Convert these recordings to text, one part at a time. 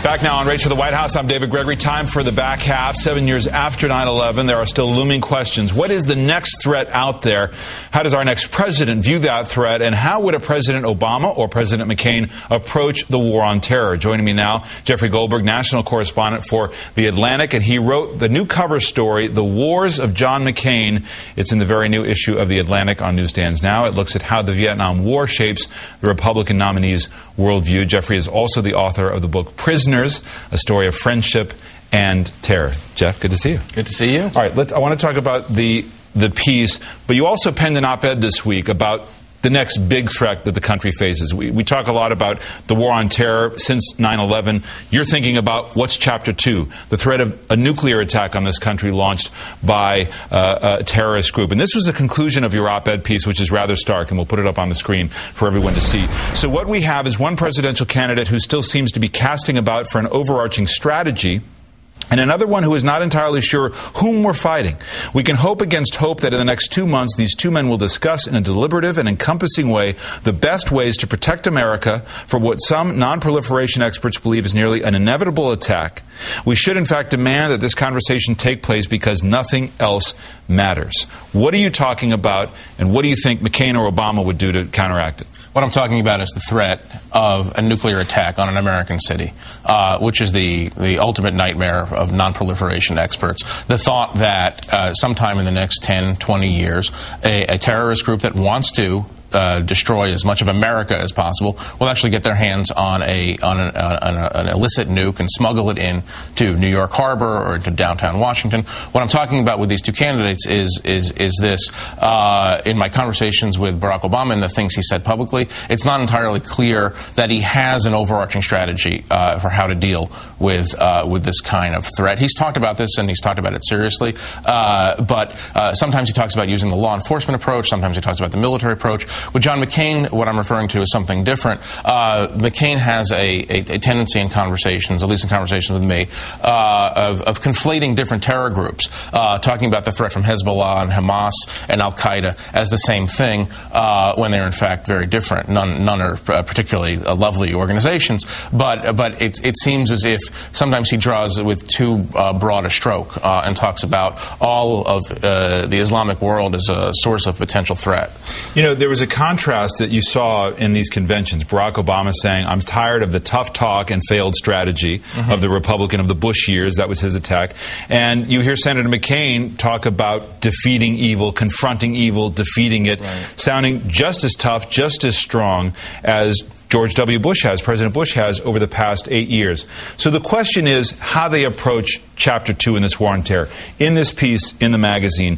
Back now on Race for the White House, I'm David Gregory. Time for the back half. 7 years after 9/11, there are still looming questions. What is the next threat out there? How does our next president view that threat? And how would a President Obama or President McCain approach the war on terror? Joining me now, Jeffrey Goldberg, national correspondent for The Atlantic, and he wrote the new cover story, The Wars of John McCain. It's in the very new issue of The Atlantic on newsstands now. It looks at how the Vietnam War shapes the Republican nominee's worldview. Jeffrey is also the author of the book Prisoners, a story of friendship and terror. Jeff, good to see you. Good to see you. All right, I want to talk about the piece, but you also penned an op-ed this week about the next big threat that the country faces. We talk a lot about the war on terror since 9/11. You're thinking about what's Chapter 2, the threat of a nuclear attack on this country launched by a terrorist group. And this was the conclusion of your op-ed piece, which is rather stark, and we'll put it up on the screen for everyone to see. So what we have is one presidential candidate who still seems to be casting about for an overarching strategy, and another one who is not entirely sure whom we're fighting. We can hope against hope that in the next 2 months, these two men will discuss in a deliberative and encompassing way the best ways to protect America from what some non-proliferation experts believe is nearly an inevitable attack. We should, in fact, demand that this conversation take place because nothing else matters. What are you talking about, and what do you think McCain or Obama would do to counteract it? What I'm talking about is the threat of a nuclear attack on an American city, which is the ultimate nightmare of non-proliferation experts. The thought that sometime in the next 10, 20 years, a terrorist group that wants to destroy as much of America as possible will actually get their hands on an illicit nuke and smuggle it in to New York Harbor or to downtown Washington. What I'm talking about with these two candidates is this. In my conversations with Barack Obama and the things he said publicly, it's not entirely clear that he has an overarching strategy for how to deal with this kind of threat. He's talked about this, and he's talked about it seriously, but sometimes he talks about using the law enforcement approach, sometimes he talks about the military approach. With John McCain, what I'm referring to is something different. McCain has a tendency in conversations, at least in conversations with me, of conflating different terror groups, talking about the threat from Hezbollah and Hamas and Al-Qaeda as the same thing when they're in fact very different. None are particularly lovely organizations, but it seems as if sometimes he draws with too broad a stroke and talks about all of the Islamic world as a source of potential threat. You know, there was a contrast that you saw in these conventions. Barack Obama saying, I'm tired of the tough talk and failed strategy of the Republican of the Bush years. That was his attack. And you hear Senator McCain talk about defeating evil, confronting evil, defeating it, sounding just as tough, just as strong as George W. Bush has, President Bush has, over the past 8 years. So the question is how they approach Chapter 2 in this war on terror. In this piece in the magazine,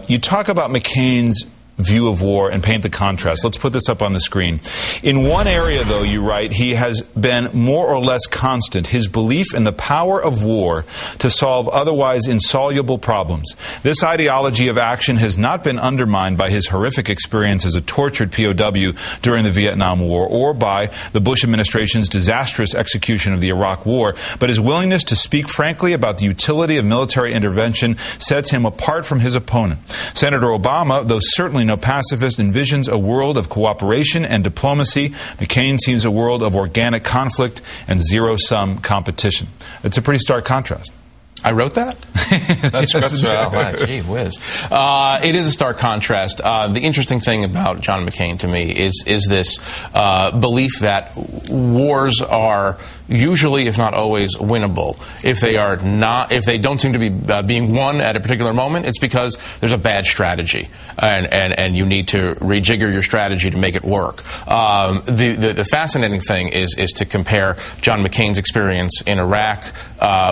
you talk about McCain's view of war and paint the contrast. Let's put this up on the screen. In one area, though, you write, he has been more or less constant, his belief in the power of war to solve otherwise insoluble problems. This ideology of action has not been undermined by his horrific experience as a tortured POW during the Vietnam War or by the Bush administration's disastrous execution of the Iraq War, but his willingness to speak frankly about the utility of military intervention sets him apart from his opponent. Senator Obama, though certainly no pacifist, envisions a world of cooperation and diplomacy. McCain sees a world of organic conflict and zero-sum competition. It's a pretty stark contrast. I wrote that? That's gee whiz. It is a stark contrast. The interesting thing about John McCain to me is this belief that wars are usually, if not always, winnable. If they don't seem to be being won at a particular moment, it's because there's a bad strategy, and you need to rejigger your strategy to make it work. The fascinating thing is to compare John McCain's experience in Iraq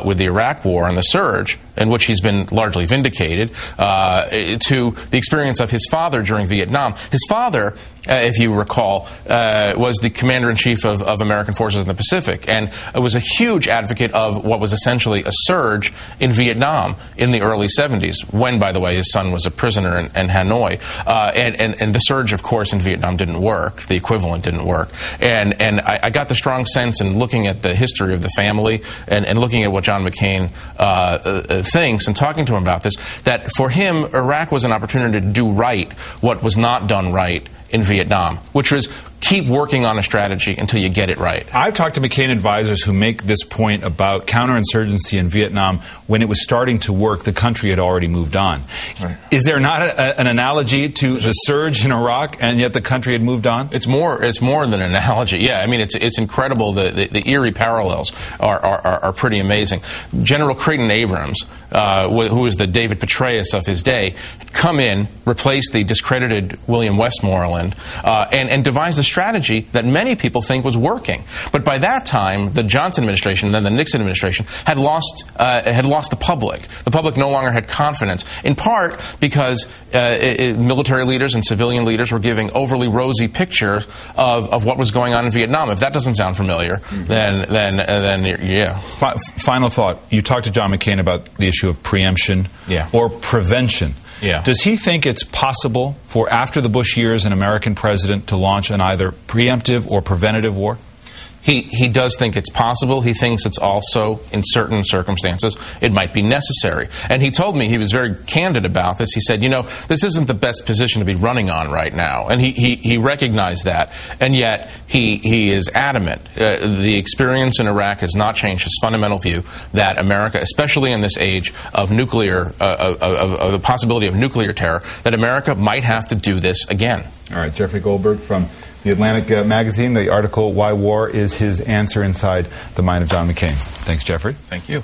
with the Iraq War and the surge, in which he's been largely vindicated, to the experience of his father during Vietnam. His father, if you recall, was the commander-in-chief of American forces in the Pacific, and was a huge advocate of what was essentially a surge in Vietnam in the early 70s, when, by the way, his son was a prisoner in Hanoi. And the surge, of course, in Vietnam didn't work. The equivalent didn't work. And I got the strong sense in looking at the history of the family and looking at what John McCain thinks and talking to him about this, that for him, Iraq was an opportunity to do right what was not done right in Vietnam, which was keep working on a strategy until you get it right. I've talked to McCain advisors who make this point about counterinsurgency in Vietnam. When it was starting to work, the country had already moved on. Right. Is there not an analogy to the surge in Iraq, and yet the country had moved on? It's more than an analogy. Yeah, I mean, it's incredible. The eerie parallels are pretty amazing. General Creighton Abrams, who was the David Petraeus of his day, had come in, replaced the discredited William Westmoreland, and devised a strategy that many people think was working. But by that time, the Johnson administration, then the Nixon administration, had lost the public. The public no longer had confidence, in part because military leaders and civilian leaders were giving overly rosy pictures of what was going on in Vietnam. If that doesn't sound familiar, then yeah. Final thought. You talked to John McCain about the issue of preemption or prevention. Yeah. Does he think it's possible for, after the Bush years, an American president to launch an either preemptive or preventative war? He does think it's possible. He thinks it's also, in certain circumstances, it might be necessary. And he told me, he was very candid about this. He said, you know, this isn't the best position to be running on right now. And he recognized that. And yet, he is adamant. The experience in Iraq has not changed his fundamental view that America, especially in this age of nuclear, of the possibility of nuclear terror, that America might have to do this again. All right, Jeffrey Goldberg from The Atlantic magazine, the article, Why War is His Answer Inside the Mind of John McCain. Thanks, Jeffrey. Thank you.